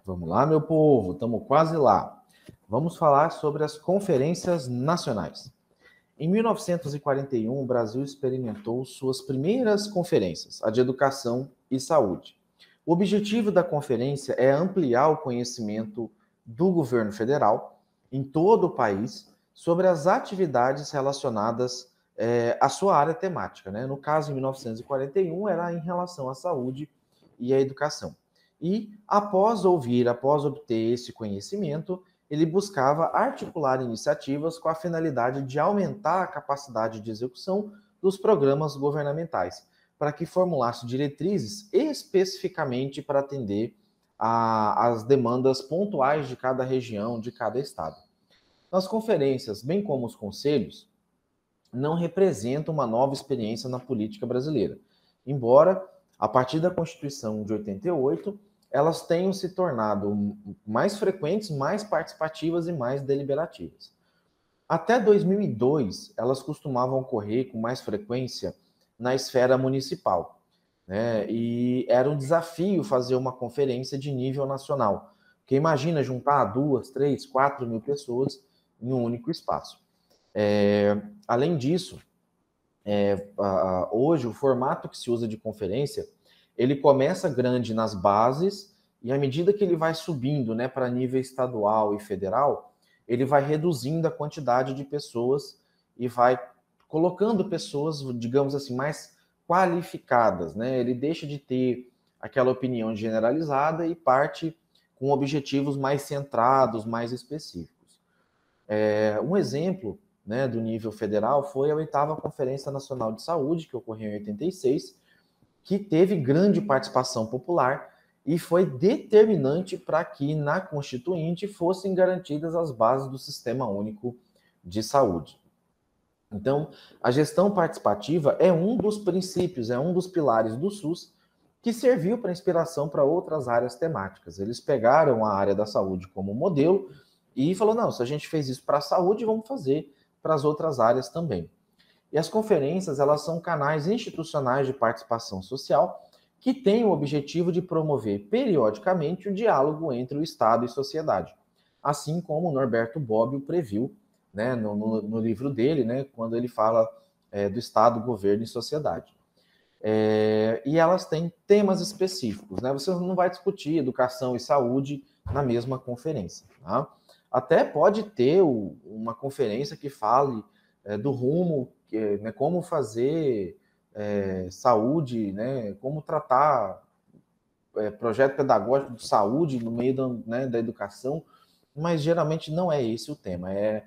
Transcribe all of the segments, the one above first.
Vamos lá, meu povo, estamos quase lá. Vamos falar sobre as conferências nacionais. Em 1941, o Brasil experimentou suas primeiras conferências, a de educação e saúde. O objetivo da conferência é ampliar o conhecimento do governo federal em todo o país sobre as atividades relacionadas à sua área temática. Né? No caso, em 1941, era em relação à saúde e à educação. E, após obter esse conhecimento, ele buscava articular iniciativas com a finalidade de aumentar a capacidade de execução dos programas governamentais, para que formulasse diretrizes especificamente para atender às demandas pontuais de cada região, de cada estado. As conferências, bem como os conselhos, não representam uma nova experiência na política brasileira, embora, a partir da Constituição de 88, elas tenham se tornado mais frequentes, mais participativas e mais deliberativas. Até 2002, elas costumavam ocorrer com mais frequência na esfera municipal, né? E era um desafio fazer uma conferência de nível nacional, porque imagina juntar 2, 3, 4 mil pessoas em um único espaço. Além disso, hoje o formato que se usa de conferência, ele começa grande nas bases e à medida que ele vai subindo, né, para nível estadual e federal, ele vai reduzindo a quantidade de pessoas e vai colocando pessoas, digamos assim, mais qualificadas, né? Ele deixa de ter aquela opinião generalizada e parte com objetivos mais centrados, mais específicos. Um exemplo, né, do nível federal foi a 8ª Conferência Nacional de Saúde, que ocorreu em 86, que teve grande participação popular e foi determinante para que na Constituinte fossem garantidas as bases do Sistema Único de Saúde. Então, a gestão participativa é um dos princípios, é um dos pilares do SUS que serviu para inspiração para outras áreas temáticas. Eles pegaram a área da saúde como modelo e falou, não, se a gente fez isso para a saúde, vamos fazer para as outras áreas também. E as conferências, elas são canais institucionais de participação social que têm o objetivo de promover periodicamente o diálogo entre o Estado e sociedade, assim como o Norberto Bobbio previu, né, no livro dele, né, quando ele fala do Estado, governo e sociedade. E elas têm temas específicos, né? Você não vai discutir educação e saúde na mesma conferência. Tá? Até pode ter uma conferência que fale do rumo, né, como fazer saúde, né, como tratar projeto pedagógico de saúde no meio da educação, mas geralmente não é esse o tema, é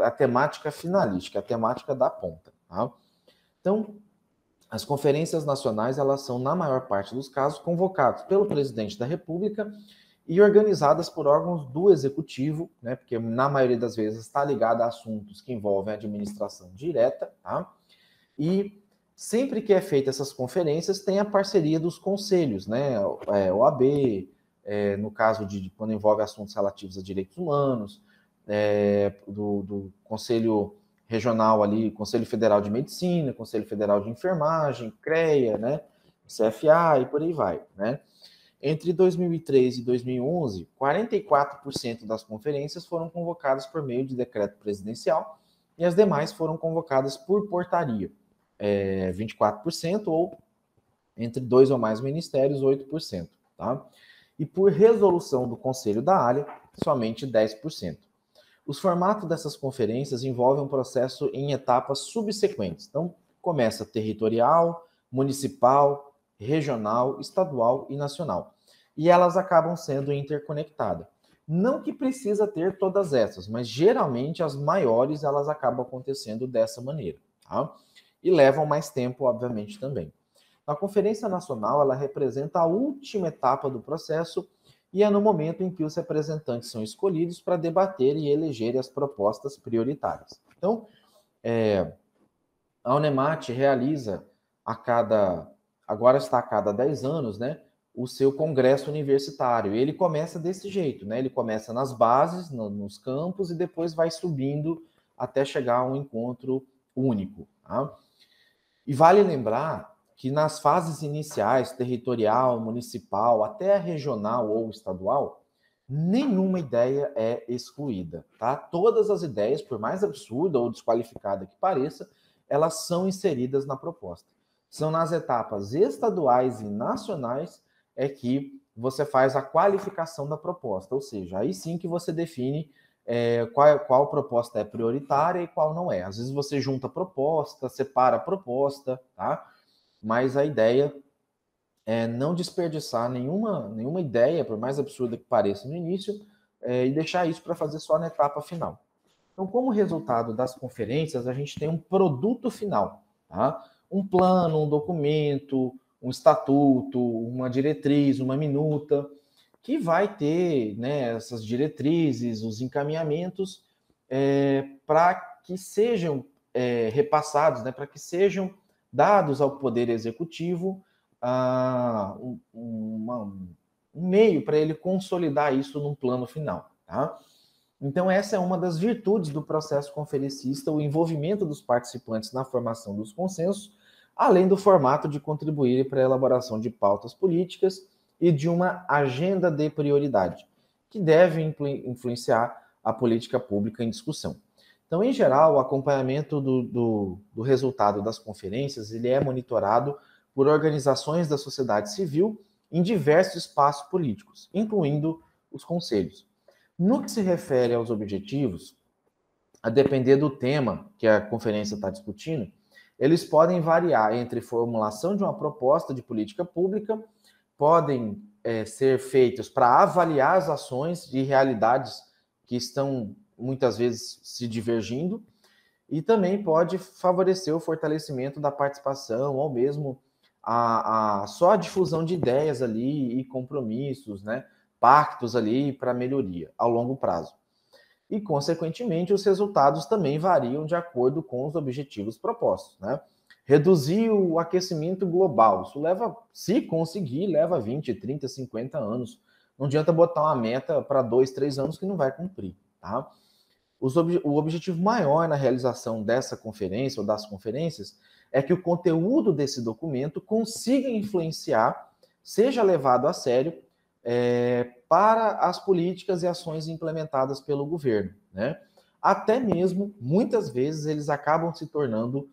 a temática finalística, a temática da ponta. Tá? Então, as conferências nacionais, elas são, na maior parte dos casos, convocadas pelo presidente da República e organizadas por órgãos do Executivo, né, porque na maioria das vezes está ligada a assuntos que envolvem a administração direta, tá? E sempre que é feita essas conferências, tem a parceria dos conselhos, né, OAB, no caso de quando envolve assuntos relativos a direitos humanos, do Conselho Regional ali, Conselho Federal de Medicina, Conselho Federal de Enfermagem, CREA, né, CFA e por aí vai, né? Entre 2003 e 2011, 44% das conferências foram convocadas por meio de decreto presidencial e as demais foram convocadas por portaria, 24%, ou entre 2 ou mais ministérios, 8%. Tá? E por resolução do Conselho da área, somente 10%. Os formatos dessas conferências envolvem um processo em etapas subsequentes. Então, começa territorial, municipal, regional, estadual e nacional. E elas acabam sendo interconectadas. Não que precisa ter todas essas, mas geralmente as maiores elas acabam acontecendo dessa maneira. Tá? E levam mais tempo, obviamente, também. A Conferência Nacional, ela representa a última etapa do processo e é no momento em que os representantes são escolhidos para debater e eleger as propostas prioritárias. Então, a Unemat realiza agora está a cada 10 anos, né, o seu congresso universitário. E ele começa desse jeito, né? Ele começa nas bases, nos campos, e depois vai subindo até chegar a um encontro único. Tá? E vale lembrar que nas fases iniciais, territorial, municipal, até regional ou estadual, Nenhuma ideia é excluída, tá? Todas as ideias, por mais absurda ou desqualificada que pareça, elas são inseridas na proposta. São nas etapas estaduais e nacionais é que você faz a qualificação da proposta, ou seja, aí sim que você define qual proposta é prioritária e qual não é. Às vezes você junta proposta, separa a proposta, tá? Mas a ideia não desperdiçar nenhuma ideia, por mais absurda que pareça no início, e deixar isso para fazer só na etapa final. Então, como resultado das conferências, a gente tem um produto final, tá? Um plano, um documento, um estatuto, uma diretriz, uma minuta, que vai ter, né, essas diretrizes, os encaminhamentos, para que sejam repassados, né, para que sejam dados ao Poder Executivo um meio para ele consolidar isso num plano final, tá? Então, essa é uma das virtudes do processo conferencista, o envolvimento dos participantes na formação dos consensos, além do formato de contribuir para a elaboração de pautas políticas e de uma agenda de prioridade, que deve influenciar a política pública em discussão. Então, em geral, o acompanhamento do resultado das conferências ele é monitorado por organizações da sociedade civil em diversos espaços políticos, incluindo os conselhos. No que se refere aos objetivos, a depender do tema que a conferência está discutindo, eles podem variar entre formulação de uma proposta de política pública, podem ser feitos para avaliar as ações de realidades que estão muitas vezes se divergindo, e também pode favorecer o fortalecimento da participação, ou mesmo só a difusão de ideias ali e compromissos, né? Pactos ali para melhoria ao longo prazo. E, consequentemente, os resultados também variam de acordo com os objetivos propostos, né? Reduzir o aquecimento global, isso leva, se conseguir, leva 20, 30, 50 anos. Não adianta botar uma meta para 2, 3 anos que não vai cumprir, tá? O objetivo maior na realização dessa conferência ou das conferências é que o conteúdo desse documento consiga influenciar, seja levado a sério para as políticas e ações implementadas pelo governo, né? Até mesmo, muitas vezes, eles acabam se tornando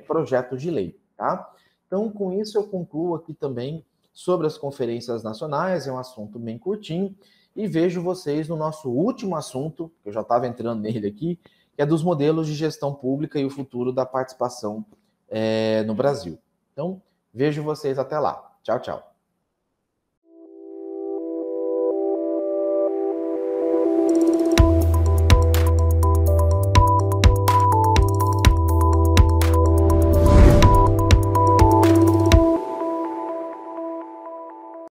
projeto de lei, tá? Então, com isso, eu concluo aqui também sobre as conferências nacionais, é um assunto bem curtinho, e vejo vocês no nosso último assunto, que eu já estava entrando nele aqui, que é dos modelos de gestão pública e o futuro da participação no Brasil. Então, vejo vocês até lá. Tchau, tchau.